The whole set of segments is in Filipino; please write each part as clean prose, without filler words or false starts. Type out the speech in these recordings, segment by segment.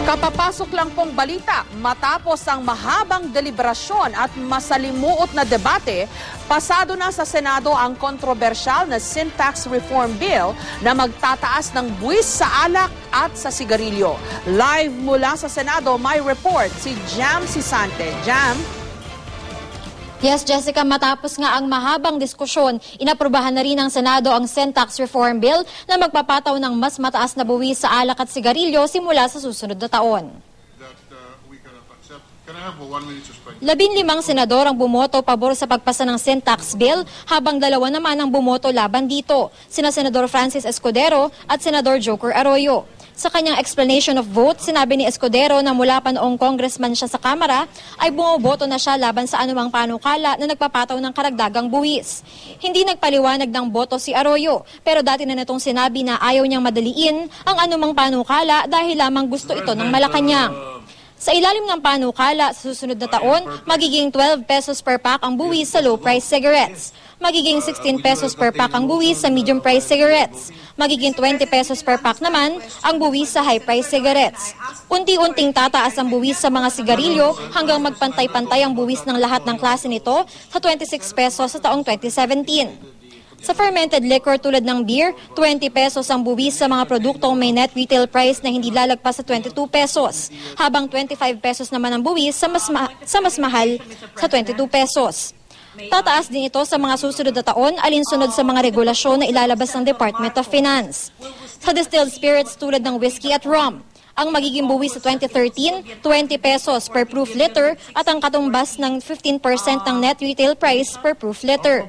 Kapapasok lang pong balita, matapos ang mahabang deliberasyon at masalimuot na debate, pasado na sa Senado ang kontrobersyal na Sin Tax Reform Bill na magtataas ng buwis sa alak at sa sigarilyo. Live mula sa Senado, may report si Jam Sisante. Jam? Yes, Jessica, matapos nga ang mahabang diskusyon, inaprubahan na rin ng Senado ang Sin Tax Reform Bill na magpapataw ng mas mataas na buwis sa alak at sigarilyo simula sa susunod na taon. 15 senador ang bumoto pabor sa pagpasa ng Sin Tax Bill, habang 2 naman ang bumoto laban dito, sina Senador Francis Escudero at Senador Joker Arroyo. Sa kanyang explanation of vote, sinabi ni Escudero na mula pa noong congressman siya sa Kamara ay bumoboto na siya laban sa anumang panukala na nagpapataw ng karagdagang buwis. Hindi nagpaliwanag ng boto si Arroyo, pero dati na nitong sinabi na ayaw niyang madaliin ang anumang panukala dahil lamang gusto ito ng Malacanang. Sa ilalim ng panukala, sa susunod na taon, magiging 12 pesos per pack ang buwis sa low-price cigarettes. Magiging 16 pesos per pack ang buwis sa medium-price cigarettes. Magiging 20 pesos per pack naman ang buwis sa high-price cigarettes. Unti-unting tataas ang buwis sa mga sigarilyo hanggang magpantay-pantay ang buwis ng lahat ng klase nito sa 26 pesos sa taong 2017. Sa fermented liquor tulad ng beer, 20 pesos ang buwis sa mga produktong may net retail price na hindi lalagpas sa 22 pesos, habang 25 pesos naman ang buwis sa mas mahal sa 22 pesos. Tataas din ito sa mga susunod na taon alinsunod sa mga regulasyon na ilalabas ng Department of Finance. Sa distilled spirits tulad ng whiskey at rum, ang magiging buwis sa 2013, 20 pesos per proof liter at ang katumbas ng 15% ng net retail price per proof liter.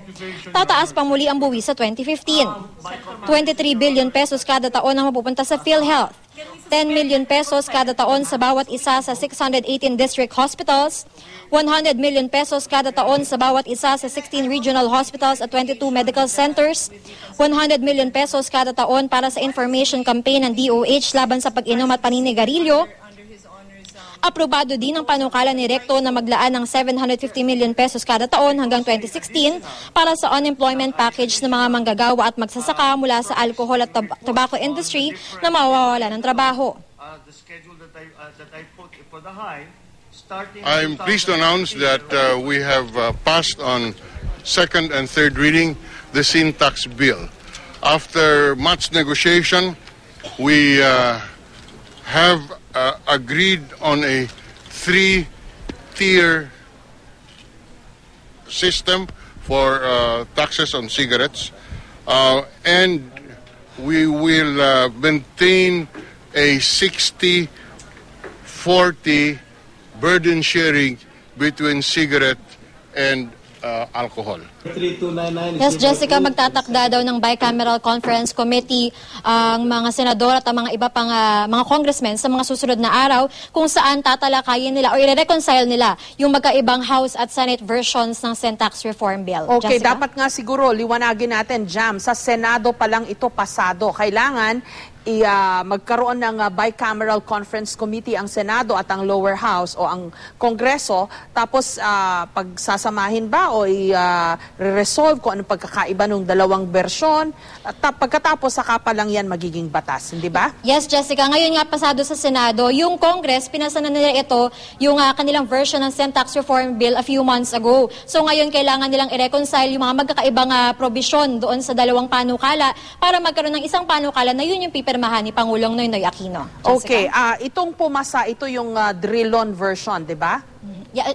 Tataas pa muli ang buwis sa 2015. 23 billion pesos kada taon ang mapupunta sa PhilHealth. 10 million pesos kada taon sa bawat isa sa 618 district hospitals, 100 million pesos kada taon sa bawat isa sa 16 regional hospitals at 22 medical centers, 100 million pesos kada taon para sa information campaign ng DOH laban sa pag-inom at paninigarilyo. Aprobado din ang panukala ni Recto na maglaan ng 750 million pesos kada taon hanggang 2016 para sa unemployment package ng mga manggagawa at magsasaka mula sa alcohol at tobacco industry na mawawala ng trabaho. I'm pleased to announce that we have passed on second and third reading the Sin Tax Bill. After much negotiation, we have agreed on a 3-tier system for taxes on cigarettes, and we will maintain a 60-40 burden sharing between cigarette and alcohol. Yes, Jessica, magtatakda daw ng Bicameral Conference Committee ang mga senador at ang mga iba pang mga congressmen sa mga susunod na araw kung saan tatalakayin nila o i-reconcile nila yung magkaibang House at Senate versions ng Sin Tax Reform Bill. Okay, Jessica? dapat nga siguro liwanagin natin, Jam, sa Senado pa lang ito pasado. Kailangan magkaroon ng Bicameral Conference Committee ang Senado at ang Lower House o ang Kongreso, tapos pagsasamahin ba o i-resolve kung anong pagkakaiba ng dalawang bersyon, at pagkatapos saka pa lang yan magiging batas, hindi ba? Yes, Jessica. Ngayon nga pasado sa Senado, yung Congress, pinasa na nila ito, yung kanilang version ng Sin Tax Reform Bill a few months ago. So ngayon kailangan nilang i-reconcile yung mga magkakaibang probisyon doon sa dalawang panukala para magkaroon ng isang panukala na yun yung pipirmahan ni Pangulong Noynoy Aquino. Jessica? Okay, itong pumasa, ito yung Drilon version, di ba?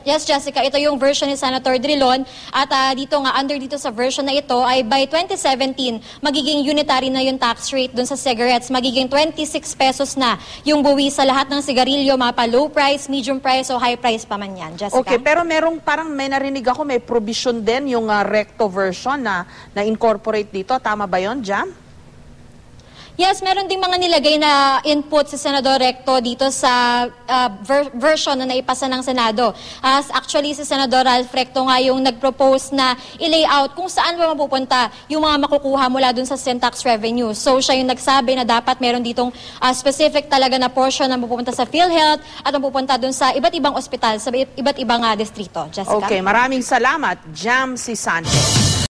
Yes, Jessica, ito yung version ni Senator Drilon at dito nga, under dito sa version na ito ay by 2017, magiging unitary na yung tax rate dun sa cigarettes. Magiging 26 pesos na yung buwis sa lahat ng sigarilyo, mapa low price, medium price o high price pa man yan, Jessica. Okay, pero parang may narinig ako, may provision din yung recto version na incorporate dito. Tama ba yon, Jam? Yes, meron ding mga nilagay na input si Senador Recto dito sa version na naipasa ng Senado. Actually, si Senador Ralph Recto nga yung nag-propose na i-layout kung saan ba mapupunta yung mga makukuha mula dun sa Sin Tax revenue. So, siya yung nagsabi na dapat meron ditong specific talaga na portion na mapupunta sa PhilHealth at mapupunta dun sa iba't ibang ospital, sa iba't ibang distrito. Jessica? Okay, maraming salamat, Jam Sisante.